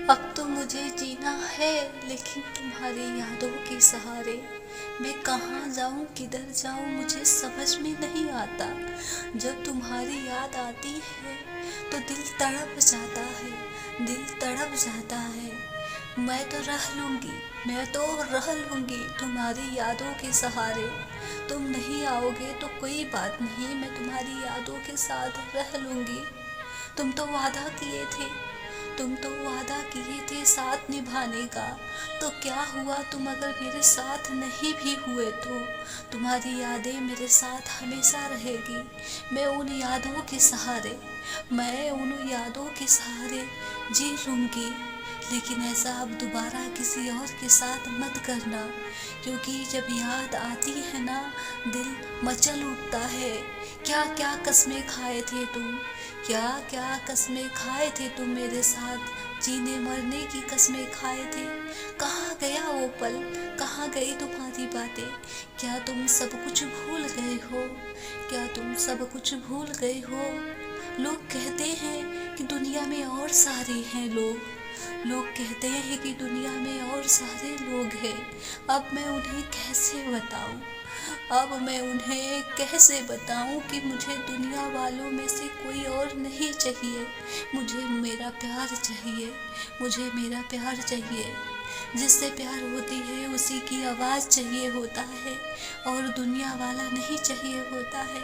अब तो मुझे जीना है, लेकिन तुम्हारी यादों के सहारे। मैं कहाँ जाऊँ किधर जाऊँ मुझे समझ में नहीं आता। जब तुम्हारी याद आती है तो दिल तड़प जाता है, दिल तड़प जाता है। मैं तो रह लूँगी, मैं तो रह लूँगी तुम्हारी यादों के सहारे। तुम नहीं आओगे तो कोई बात नहीं, मैं तुम्हारी यादों के साथ रह लूँगी। तुम तो वादा किए थे, तुम तो वादा किए थे साथ निभाने का। तो क्या हुआ तुम अगर मेरे साथ नहीं भी हुए तो? तुम्हारी यादें मेरे साथ हमेशा रहेगी। मैं उन यादों के सहारे, मैं उन यादों के सहारे जी लूँगी। लेकिन ऐसा अब दोबारा किसी और के साथ मत करना, क्योंकि जब याद आती है ना दिल मचल उठता है। क्या क्या कसमें खाए थे तुम, क्या क्या कसमें खाए थे तुम मेरे साथ, जीने मरने की कसमें खाए थे। कहाँ गया वो पल, कहाँ गई तुम्हारी बातें? क्या तुम सब कुछ भूल गए हो, क्या तुम सब कुछ भूल गए हो? लोग कहते हैं कि दुनिया में और सारे हैं लोग कहते हैं कि दुनिया में और सारे लोग हैं। अब मैं उन्हें कैसे बताऊं, अब मैं उन्हें कैसे बताऊं कि मुझे दुनिया वालों में से कोई और नहीं चाहिए। मुझे मेरा प्यार चाहिए, मुझे मेरा प्यार चाहिए। जिससे प्यार होती है उसी की आवाज़ चाहिए होता है, और दुनिया वाला नहीं चाहिए होता है।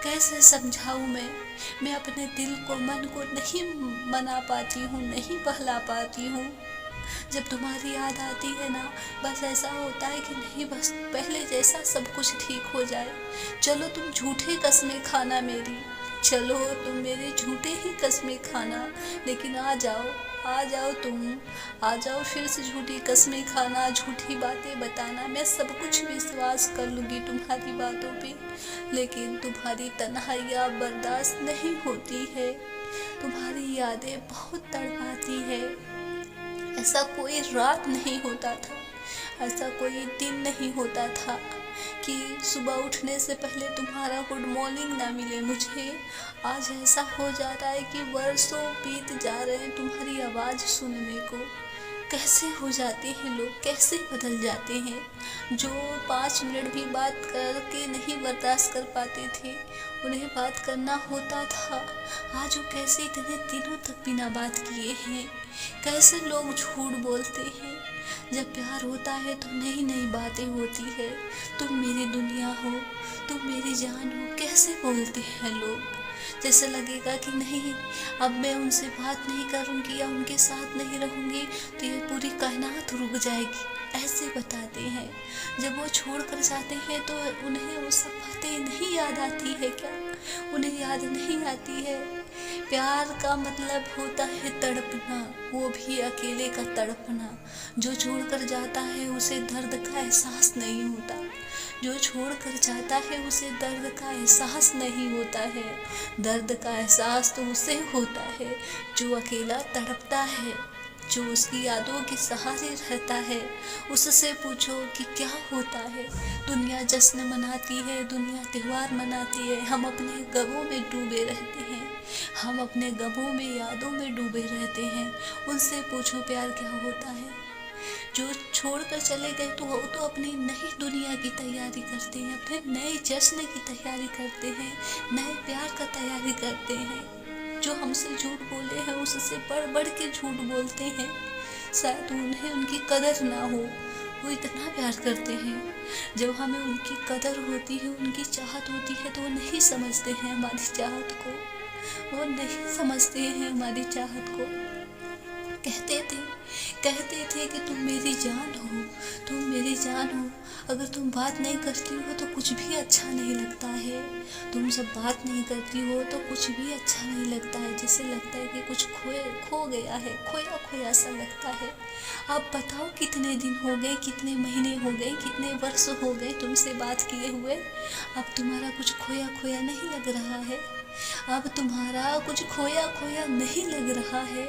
कैसे समझाऊं मैं अपने दिल को मन को नहीं मना पाती हूँ, नहीं बहला पाती हूँ। जब तुम्हारी याद आती है ना बस ऐसा होता है कि नहीं, बस पहले जैसा सब कुछ ठीक हो जाए। चलो तुम झूठे कसमें खाना मेरी, चलो तुम मेरे झूठे ही कसमें खाना, लेकिन आ जाओ तुम, आ जाओ फिर से झूठी कसमें खाना, झूठी बातें बताना। मैं सब कुछ विश्वास कर लूँगी तुम्हारी बातों पे, लेकिन तुम्हारी तन्हाइयाँ बर्दाश्त नहीं होती है। तुम्हारी यादें बहुत तड़पाती है। ऐसा कोई रात नहीं होता था, ऐसा कोई दिन नहीं होता था कि सुबह उठने से पहले तुम्हारा गुड मॉर्निंग ना मिले मुझे। आज ऐसा हो जाता है कि वर्षों बीत जा रहे हैं तुम्हारी आवाज़ सुनने को। कैसे हो जाते हैं लोग, कैसे बदल जाते हैं। जो 5 मिनट भी बात करके नहीं बर्दाश्त कर पाते थे, उन्हें बात करना होता था। आज वो कैसे इतने दिनों तक बिना बात किए हैं। कैसे लोग झूठ बोलते हैं। जब प्यार होता है तो नई नई बातें होती है। तुम मेरी दुनिया हो, तुम मेरी जान हो, कैसे बोलते हैं लोग। जैसे लगेगा कि नहीं, अब मैं उनसे बात नहीं करूँगी या उनके साथ नहीं रहूँगी तो ये पूरी कायनात रुक जाएगी, ऐसे बताते हैं। जब वो छोड़ कर जाते हैं तो उन्हें वो सब बातें नहीं याद आती है क्या, उन्हें याद नहीं आती है। प्यार का मतलब होता है तड़पना, वो भी अकेले का तड़पना। जो छोड़ कर जाता है उसे दर्द का एहसास नहीं होता, जो छोड़ कर जाता है उसे दर्द का एहसास नहीं होता है। दर्द का एहसास तो उसे होता है जो अकेला तड़पता है, जो उसकी यादों के सहारे रहता है। उससे पूछो कि क्या होता है। दुनिया जश्न मनाती है, दुनिया त्योहार मनाती है, हम अपने गमों में डूबे रहते हैं, हम अपने गमों में यादों में डूबे रहते हैं। उनसे पूछो प्यार क्या होता है। जो छोड़ कर चले गए तो वो तो अपनी नई दुनिया की तैयारी करते हैं, अपने नए जश्न की तैयारी करते हैं, नए प्यार का तैयारी करते हैं। जो हमसे झूठ बोले हैं उससे बढ़ बढ़ के झूठ बोलते हैं। शायद उन्हें उनकी कदर ना हो, वो इतना प्यार करते हैं। जब हमें उनकी कदर होती है, उनकी चाहत होती है तो वो नहीं समझते हैं हमारी चाहत को, वो नहीं समझते हैं हमारी चाहत को। कहते थे कि तुम मेरी जान हो, तुम मेरी जान हो। अगर तुम बात नहीं करती हो तो कुछ भी अच्छा नहीं लगता है। तुम जब बात नहीं करती हो तो कुछ भी अच्छा नहीं लगता है, जैसे लगता है कि कुछ खो गया है, खोया खोया सा लगता है। आप बताओ कितने दिन हो गए, कितने महीने हो गए, कितने वर्ष हो गए तुमसे बात किए हुए। अब तुम्हारा कुछ खोया खोया नहीं लग रहा है, अब तुम्हारा कुछ खोया खोया नहीं लग रहा है।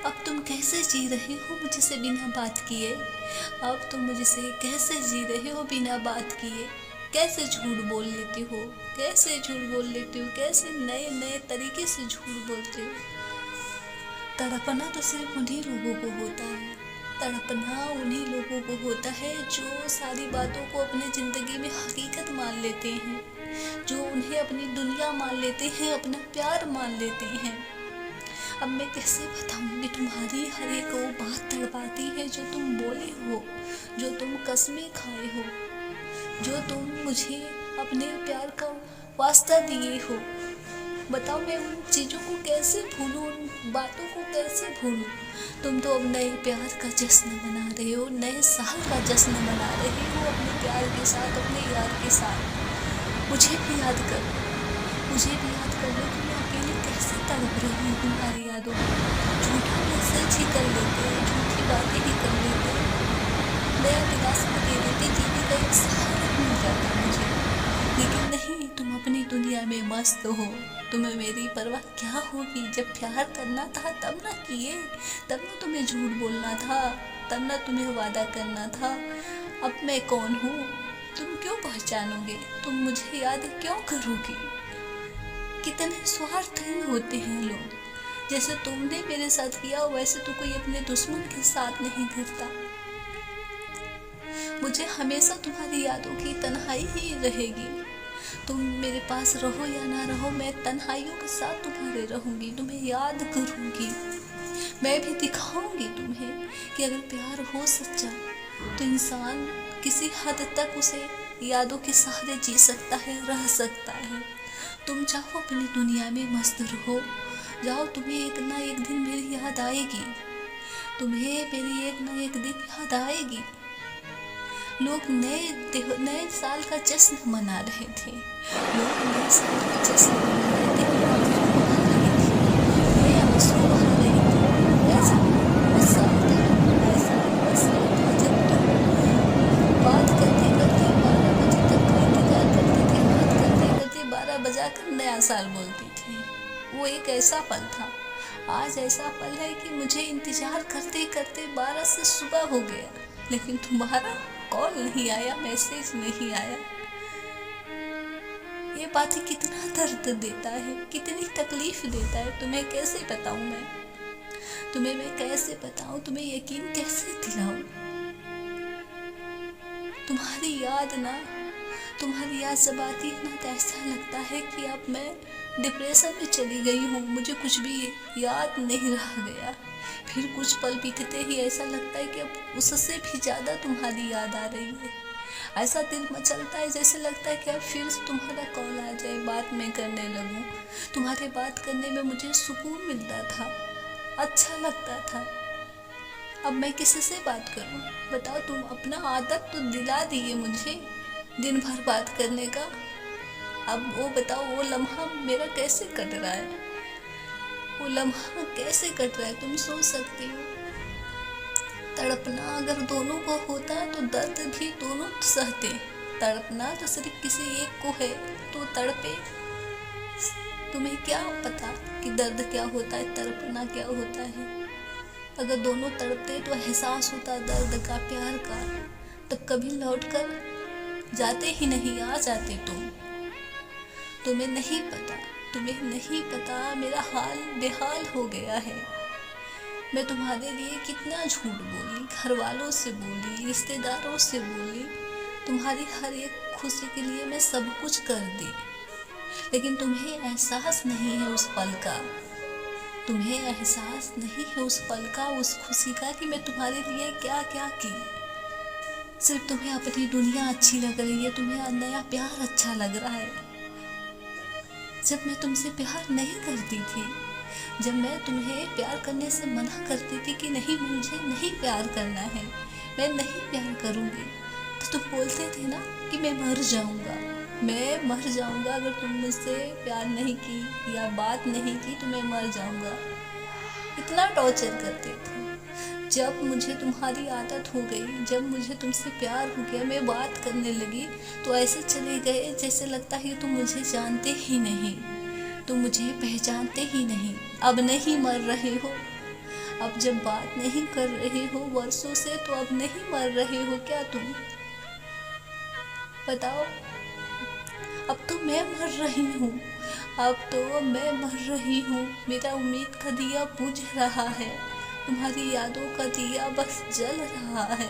अब तुम कैसे जी रहे हो मुझसे बिना बात किए, अब तुम मुझसे कैसे जी रहे हो बिना बात किए। कैसे झूठ बोल लेते हो, कैसे झूठ बोल लेते हो, कैसे नए नए तरीके से झूठ बोलते हो। तड़पना तो सिर्फ उन्हीं लोगों को होता है, तड़पना उन्हीं लोगों को होता है जो सारी बातों को अपनी ज़िंदगी में हकीकत मान लेते हैं, जो उन्हें अपनी दुनिया मान लेते हैं, अपना प्यार मान लेते हैं। अब मैं कैसे बताऊंगी, तुम्हारी हर एक वो बात तड़पाती है जो तुम बोले हो, जो तुम कसमें खाए हो, जो तुम मुझे अपने प्यार का वास्ता दिए हो। बताओ मैं उन चीज़ों को कैसे भूलूं, उन बातों को कैसे भूलूं। तुम तो अब नए प्यार का जश्न मना रहे हो, नए साल का जश्न मना रहे हो अपने प्यार के साथ, अपने यार के साथ। मुझे भी याद कर लो, मुझे भी याद कर लो कि मैं अकेले कैसे तड़प रही हूँ तुम्हारी यादों में। झूठा मैसेज ही कर लेते, झूठी बातें ही कर लेते, नया दिलासा दे देते, जीने का एक सहारा मिल जाता मुझे। लेकिन नहीं, तुम अपनी दुनिया में मस्त हो, तुम्हें मेरी परवाह क्या होगी। जब प्यार करना था तब ना किए, तब ना तुम्हें झूठ बोलना था, तब ना तुम्हें वादा करना था। अब मैं कौन हूँ तुम क्यों पहचानोगे, तुम मुझे याद क्यों करोगी। कितने स्वार्थी होते हैं लोग, जैसे तुमने मेरे साथ किया वैसे तो कोई अपने दुश्मन के साथ नहीं करता। मुझे हमेशा तुम्हारी यादों की तन्हाई ही रहेगी। तुम मेरे पास रहो या ना रहो, मैं तन्हाइयों के साथ तुम्हारे रहूंगी, तुम्हें याद करूंगी। मैं भी दिखाऊंगी तुम्हें कि अगर प्यार हो सच्चा तो इंसान किसी हद तक उसे यादों के सहारे जी सकता है, रह सकता है। तुम जाओ अपनी दुनिया में मस्त रहो, जाओ, तुम्हें एक ना एक दिन मेरी याद आएगी, तुम्हें मेरी एक ना एक दिन याद आएगी। लोग नए साल का जश्न मना रहे थे, लोग नए साल का जश्न मना रहे थे, मैं आंसू बहा रही थी। ऐसा गुस्सा था, ऐसा गुस्सा था जब तुम बात करते करते 12 बजे तक का इंतजार करते थे, बात करते करते 12 बजा कर नया साल बोलती थी। वो एक ऐसा पल था। आज ऐसा पल है कि मुझे इंतजार करते करते 12 से सुबह हो गया, लेकिन तुम्हारा कॉल नहीं आया, मैसेज नहीं आया। ये बातें कितना दर्द देता है, कितनी तकलीफ देता है, तुम्हें कैसे बताऊं मैं, तुम्हें मैं कैसे बताऊं, तुम्हें यकीन कैसे दिलाऊं। तुम्हारी याद जब आती है ना तो ऐसा लगता है कि अब मैं डिप्रेशन में चली गई हूँ, मुझे कुछ भी याद नहीं रह गया। फिर कुछ पल बीतते ही ऐसा लगता है कि अब उससे भी ज़्यादा तुम्हारी याद आ रही है। ऐसा दिल मचलता है, जैसे लगता है कि अब फिर से तुम्हारा कॉल आ जाए, बात मैं करने लगूं। तुम्हारे बात करने में मुझे सुकून मिलता था, अच्छा लगता था। अब मैं किससे बात करूं, बताओ। तुम अपना आदत तो दिला दिए मुझे दिन भर बात करने का। अब वो बताओ, वो लम्हा मेरा कैसे कट रहा है, वो लम्हा कैसे कट रहा है, तुम सोच सकती हो। तड़पना अगर दोनों को होता तो दर्द भी दोनों सहते। तड़पना तो सिर्फ किसी एक को है तो तड़पे। तुम्हें क्या पता कि दर्द क्या होता है, तड़पना क्या होता है। अगर दोनों तड़पते तो एहसास होता दर्द का, प्यार का, तो कभी लौटकर जाते ही नहीं, आ जाते तुम। तुम्हें नहीं पता मेरा हाल बेहाल हो गया है। मैं तुम्हारे लिए कितना झूठ बोली, घर वालों से बोली, रिश्तेदारों से बोली, तुम्हारी हर एक खुशी के लिए मैं सब कुछ कर दी। लेकिन तुम्हें एहसास नहीं है उस पल का, तुम्हें एहसास नहीं है उस पल का, उस खुशी का कि मैं तुम्हारे लिए क्या क्या की। सिर्फ तुम्हें अपनी दुनिया अच्छी लग रही है, तुम्हें नया प्यार अच्छा लग रहा है। जब मैं तुमसे प्यार नहीं करती थी, जब मैं तुम्हें प्यार करने से मना करती थी कि नहीं, मुझे नहीं प्यार करना है, मैं नहीं प्यार करूँगी, तो तुम बोलते थे ना कि मैं मर जाऊँगा अगर तुम मुझसे प्यार नहीं की या बात नहीं की तो मैं मर जाऊँगा। इतना टॉर्चर करते थे। जब मुझे तुम्हारी आदत हो गई, जब मुझे तुमसे प्यार हो गया, मैं बात करने लगी तो ऐसे चले गए जैसे लगता है तुम मुझे जानते ही नहीं, तुम मुझे पहचानते ही नहीं। अब नहीं मर रहे हो, अब जब बात नहीं कर रहे हो वर्षों से, तो अब नहीं मर रहे हो क्या तुम, बताओ। अब तो मैं मर रही हूँ, अब तो मैं मर रही हूँ, मेरा उम्मीद का दिया बुझ रहा है, तुम्हारी यादों का दिया बस जल रहा है।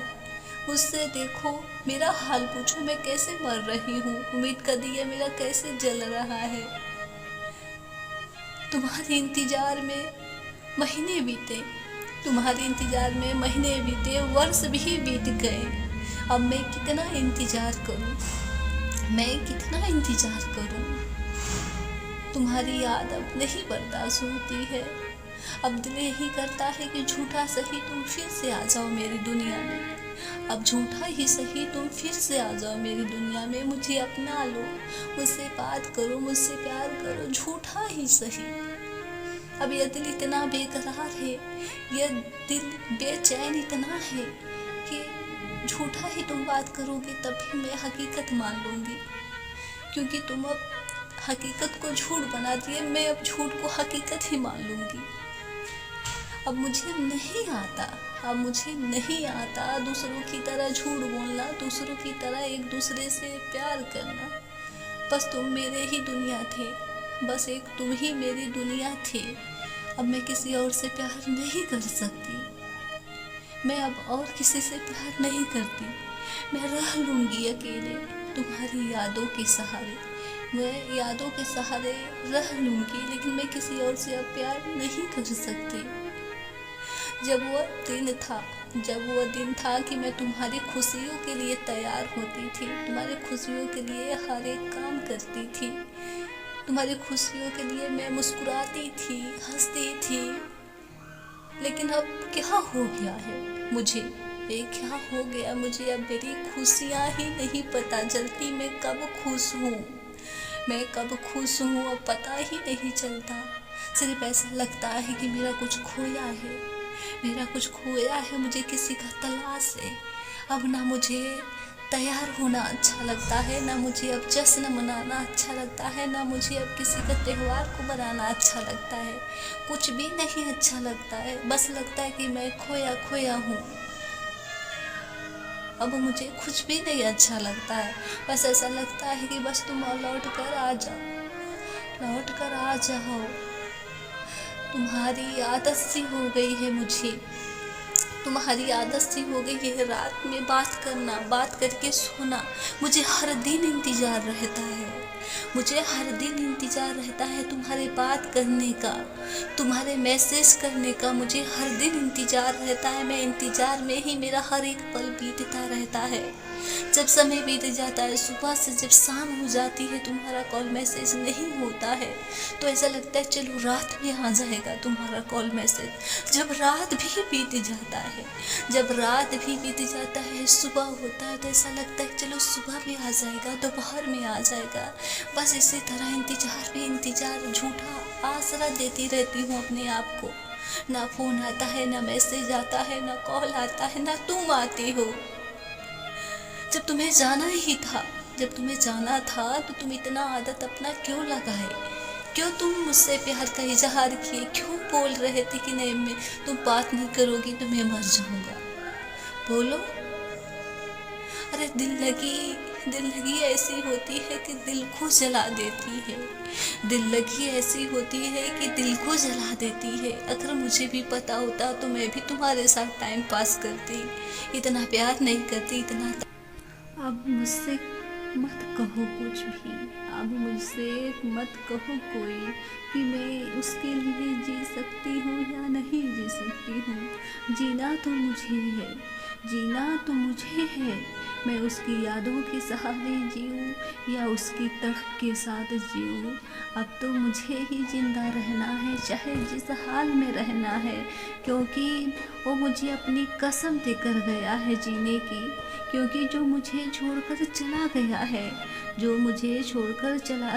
मुझसे देखो, मेरा हाल पूछो, मैं कैसे मर रही हूँ, उम्मीद का दिया मेरा कैसे जल रहा है। तुम्हारे इंतजार में महीने बीते, तुम्हारे इंतजार में महीने बीते, वर्ष भी बीत गए। अब मैं कितना इंतजार करूं, मैं कितना इंतजार करूं। तुम्हारी याद अब नहीं बर्दाश्त होती है। अब दिल यही करता है कि झूठा सही तुम फिर से आ जाओ मेरी दुनिया में। अब झूठा ही सही तुम फिर से आ जाओ मेरी दुनिया में। मुझे अपना लो, मुझसे बात करो, मुझसे प्यार करो, झूठा ही सही। अब यह दिल इतना बेकरार है, यह दिल बेचैन इतना है कि झूठा ही तुम बात करोगे तभी मैं हकीकत मान लूँगी। क्योंकि तुम अब हकीकत को झूठ बना दिए, मैं अब झूठ को हकीकत ही मान लूँगी। अब मुझे नहीं आता दूसरों की तरह झूठ बोलना, दूसरों की तरह एक दूसरे से प्यार करना। बस तुम मेरे ही दुनिया थे, बस एक तुम ही मेरी दुनिया थे। अब मैं किसी और से प्यार नहीं कर सकती, मैं अब और किसी से प्यार नहीं करती। मैं रह लूँगी अकेले तुम्हारी यादों के सहारे, मैं यादों के सहारे रह लूँगी, लेकिन मैं किसी और से अब प्यार नहीं कर सकती। जब वो दिन था कि मैं तुम्हारी खुशियों के लिए तैयार होती थी, तुम्हारी खुशियों के लिए हर एक काम करती थी, तुम्हारी खुशियों के लिए मैं मुस्कुराती थी, हंसती थी। लेकिन अब क्या हो गया है मुझे, क्या हो गया मुझे, अब मेरी खुशियाँ ही नहीं पता चलती। मैं कब खुश हूँ अब पता ही नहीं चलता। सिर्फ ऐसा लगता है कि मेरा कुछ खोया है, मुझे किसी का तलाश है। अब ना मुझे तैयार होना अच्छा लगता है, ना मुझे अब जश्न मनाना अच्छा लगता है, ना मुझे अब किसी का त्यौहार को मनाना अच्छा लगता है। कुछ भी नहीं अच्छा लगता है, बस लगता है कि मैं खोया हूँ। अब मुझे कुछ भी नहीं अच्छा लगता है, बस ऐसा लगता है कि बस तुम लौट कर आ जाओ। तुम्हारी आदत सी हो गई है मुझे, तुम्हारी आदत सी हो गई है रात में बात करना, बात करके सोना। मुझे हर दिन इंतज़ार रहता है तुम्हारे बात करने का, तुम्हारे मैसेज करने का। मुझे हर दिन इंतज़ार रहता है, मैं इंतज़ार में ही मेरा हर एक पल बीतता रहता है। जब समय बीत जाता है, सुबह से जब शाम हो जाती है, तुम्हारा कॉल मैसेज नहीं होता है तो ऐसा लगता है चलो रात में आ जाएगा तुम्हारा कॉल मैसेज। जब रात भी बीत जाता है, सुबह होता है तो ऐसा लगता है चलो सुबह में आ जाएगा, दोपहर में आ जाएगा। बस इसी तरह इंतज़ार झूठा आसरा देती रहती हूँ अपने आप को। ना फ़ोन आता है, ना मैसेज आता है, ना कॉल आता है, ना तुम आती हो। जब तुम्हें जाना था तो तुम इतना आदत अपना क्यों लगाए, क्यों तुम मुझसे प्यार का इजहार किए, क्यों बोल रहे थे कि नहीं तुम बात नहीं करोगी तो मैं मर जाऊंगा। बोलो। अरे दिल लगी ऐसी होती है कि दिल को जला देती है, अगर मुझे भी पता होता तो मैं भी तुम्हारे साथ टाइम पास करती, इतना प्यार नहीं करती, इतना। अब मुझसे मत कहो कुछ भी, अब मुझसे मत कहो कोई कि मैं उसके लिए जी सकती हूँ या नहीं जी सकती हूँ। जीना तो मुझे है, मैं उसकी यादों के सहारे जीऊँ या उसकी तड़प के साथ जीऊँ। अब तो मुझे ही जिंदा रहना है, चाहे जिस हाल में रहना है, क्योंकि वो मुझे अपनी कसम देकर गया है जीने की। क्योंकि जो मुझे छोड़कर चला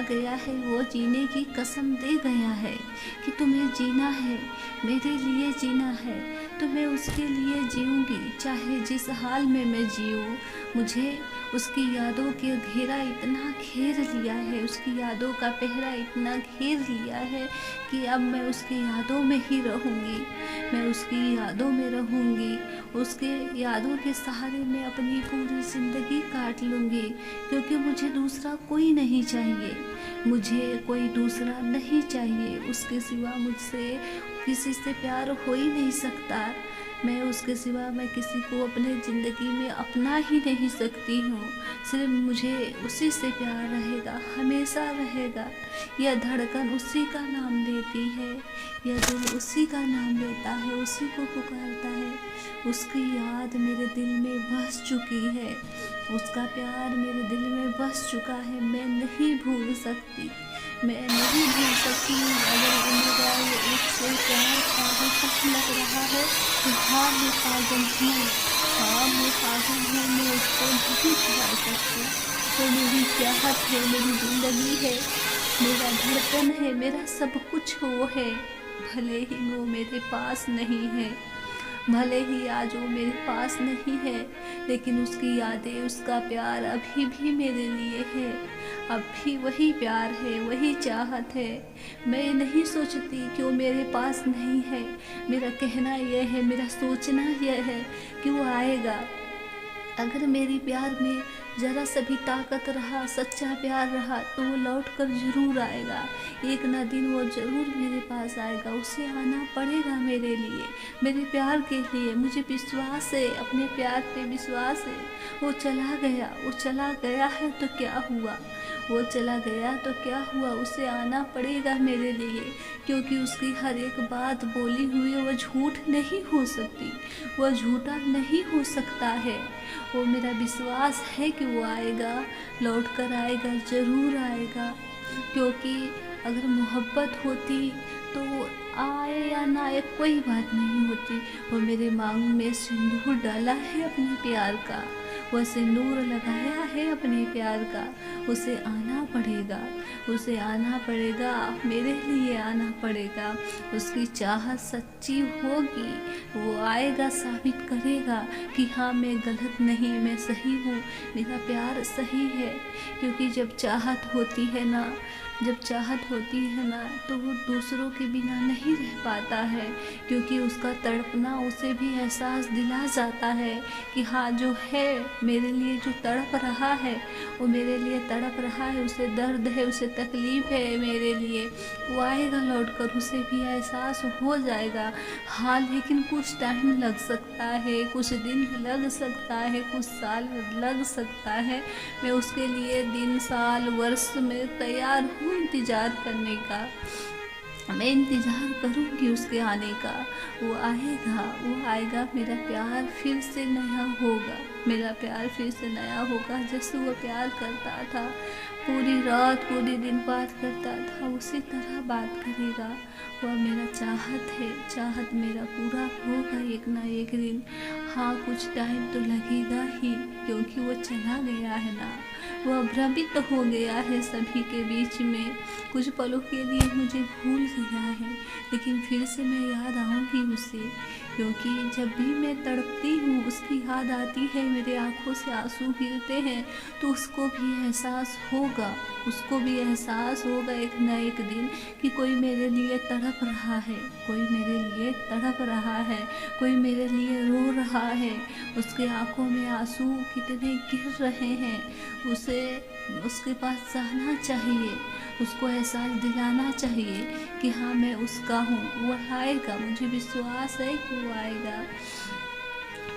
गया है वो जीने की कसम दे गया है कि तुम्हें जीना है, मेरे लिए जीना है, तो मैं उसके लिए जीऊँगी, चाहे जिस हाल में मैं जीऊँ। मुझे उसकी यादों के घेरा इतना घेर लिया है, उसकी यादों का पहरा इतना घेर लिया है कि अब मैं उसकी यादों में ही रहूँगी। मैं उसकी यादों में रहूँगी, उसके यादों के सहारे मैं अपनी पूरी ज़िंदगी काट लूँगी, क्योंकि मुझे दूसरा कोई नहीं चाहिए। मुझे कोई दूसरा नहीं चाहिए, उसके सिवा मुझसे किसी से प्यार हो ही नहीं सकता। मैं उसके सिवा मैं किसी को अपने ज़िंदगी में अपना ही नहीं सकती हूँ। सिर्फ मुझे उसी से प्यार रहेगा, हमेशा रहेगा। यह धड़कन उसी का नाम लेती है, यह दिल उसी का नाम लेता है, उसी को पुकारता है। उसकी याद मेरे दिल में बस चुकी है, उसका प्यार मेरे दिल में बस चुका है। मैं नहीं भूल सकती, मैं नहीं भूल सकती। अगर वो मेरा ये एक से प्यार पागल लग रहा है तो हाँ, मैं पागल हूँ, हाँ मैं पागल हूँ। मैं उसको नहीं छुड़ा सकती। वो मेरी चाहत है, मेरी ज़िंदगी है, मेरा धड़कन है, मेरा सब कुछ वो है। भले ही वो मेरे पास नहीं है, भले ही आज वो मेरे पास नहीं है, लेकिन उसकी यादें, उसका प्यार अभी भी मेरे लिए है। अब भी वही प्यार है, वही चाहत है। मैं नहीं सोचती कि वो मेरे पास नहीं है। मेरा कहना यह है, मेरा सोचना यह है कि वो आएगा। अगर मेरी प्यार में ज़रा सा भी ताकत रहा, सच्चा प्यार रहा, तो वो लौट कर ज़रूर आएगा। एक ना दिन वो ज़रूर मेरे पास आएगा। उसे आना पड़ेगा मेरे लिए, मेरे प्यार के लिए। मुझे विश्वास है, अपने प्यार पे विश्वास है। वो चला गया, वो चला गया है तो क्या हुआ, वो चला गया तो क्या हुआ। उसे आना पड़ेगा मेरे लिए, क्योंकि उसकी हर एक बात बोली हुई वो झूठ नहीं हो सकती, वो झूठा नहीं हो सकता है। वो मेरा विश्वास है कि वो आएगा, लौट कर आएगा, ज़रूर आएगा। क्योंकि अगर मोहब्बत होती तो वो आए या ना आए कोई बात नहीं होती। वो मेरे मांग में सिंदूर डाला है अपने प्यार का, वह सिंदूर लगाया है अपने प्यार का। उसे आना पड़ेगा, उसे आना पड़ेगा, मेरे लिए आना पड़ेगा। उसकी चाहत सच्ची होगी, वो आएगा, साबित करेगा कि हाँ मैं गलत नहीं, मैं सही हूँ, मेरा प्यार सही है। क्योंकि जब चाहत होती है ना, जब चाहत होती है ना, तो वो दूसरों के बिना नहीं रह पाता है। क्योंकि उसका तड़पना उसे भी एहसास दिला जाता है कि हाँ जो है मेरे लिए, जो तड़प रहा है वो मेरे लिए तड़प रहा है, उसे दर्द है, उसे तकलीफ़ है मेरे लिए। वो आएगा लौट कर, उसे भी एहसास हो जाएगा। हाँ लेकिन कुछ टाइम लग सकता है, कुछ दिन लग सकता है, कुछ साल लग सकता है। मैं उसके लिए दिन, साल, वर्ष में तैयार हूँ इंतज़ार करने का। मैं इंतज़ार करूँगी उसके आने का। वो आएगा, वो आएगा, मेरा प्यार फिर से नया होगा, मेरा प्यार फिर से नया होगा। जैसे वो प्यार करता था, पूरी रात पूरी दिन बात करता था, उसी तरह बात करेगा। वह मेरा चाहत है, चाहत मेरा पूरा होगा एक ना एक दिन। हाँ कुछ टाइम तो लगेगा ही, क्योंकि वो चला गया है ना, वह भ्रमित हो गया है सभी के बीच में। कुछ पलों के लिए मुझे भूल गया है, लेकिन फिर से मैं याद आऊँगी उसे। क्योंकि जब भी मैं तड़पती हूँ, उसकी याद आती है, मेरे आँखों से आंसू गिरते हैं, तो उसको भी एहसास होगा, उसको भी एहसास होगा एक न एक दिन कि कोई मेरे लिए तड़प रहा है, कोई मेरे लिए तड़प रहा है, कोई मेरे लिए रो रहा है। उसके आँखों में आंसू कितने गिर रहे हैं। उसे उसके पास जाना चाहिए, उसको एहसास दिलाना चाहिए कि हाँ मैं उसका हूँ। वो आएगा, मुझे विश्वास है कि वो आएगा।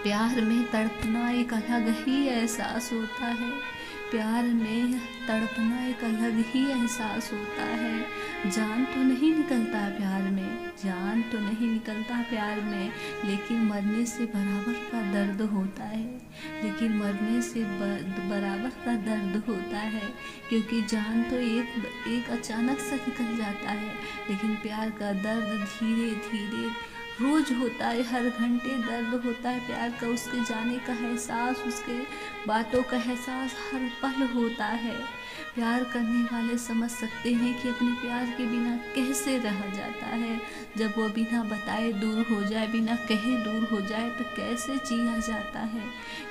प्यार में तड़पना एक अलग ही एहसास होता है, प्यार में तड़पना एक अलग ही एहसास होता है। जान तो नहीं निकलता प्यार में, जान तो नहीं निकलता प्यार में, लेकिन मरने से बराबर का दर्द होता है, लेकिन मरने से बराबर का दर्द होता है। क्योंकि जान तो एक अचानक से निकल जाता है, लेकिन प्यार का दर्द धीरे धीरे रोज होता है, हर घंटे दर्द होता है प्यार का। उसके जाने का एहसास, उसके बातों का एहसास हर पल होता है। प्यार करने वाले समझ सकते हैं कि अपने प्यार के बिना कैसे रहा जाता है। जब वो बिना बताए दूर हो जाए, बिना कहे दूर हो जाए तो कैसे जिया जाता है,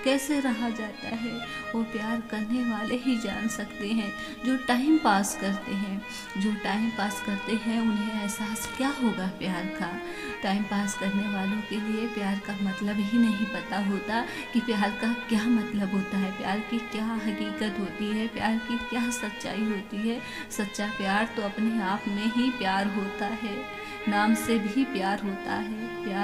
कैसे रहा जाता है। वो प्यार करने वाले ही जान सकते हैं। जो टाइम पास करते हैं, जो टाइम पास करते हैं उन्हें एहसास क्या होगा प्यार का। टाइम पास करने वालों के लिए प्यार का मतलब ही नहीं पता होता कि प्यार का क्या मतलब होता है, प्यार की क्या हकीकत होती है, प्यार की क्या सच्चाई होती है। सच्चा प्यार तो अपने आप में ही प्यार होता है, नाम से भी प्यार होता है। प्यार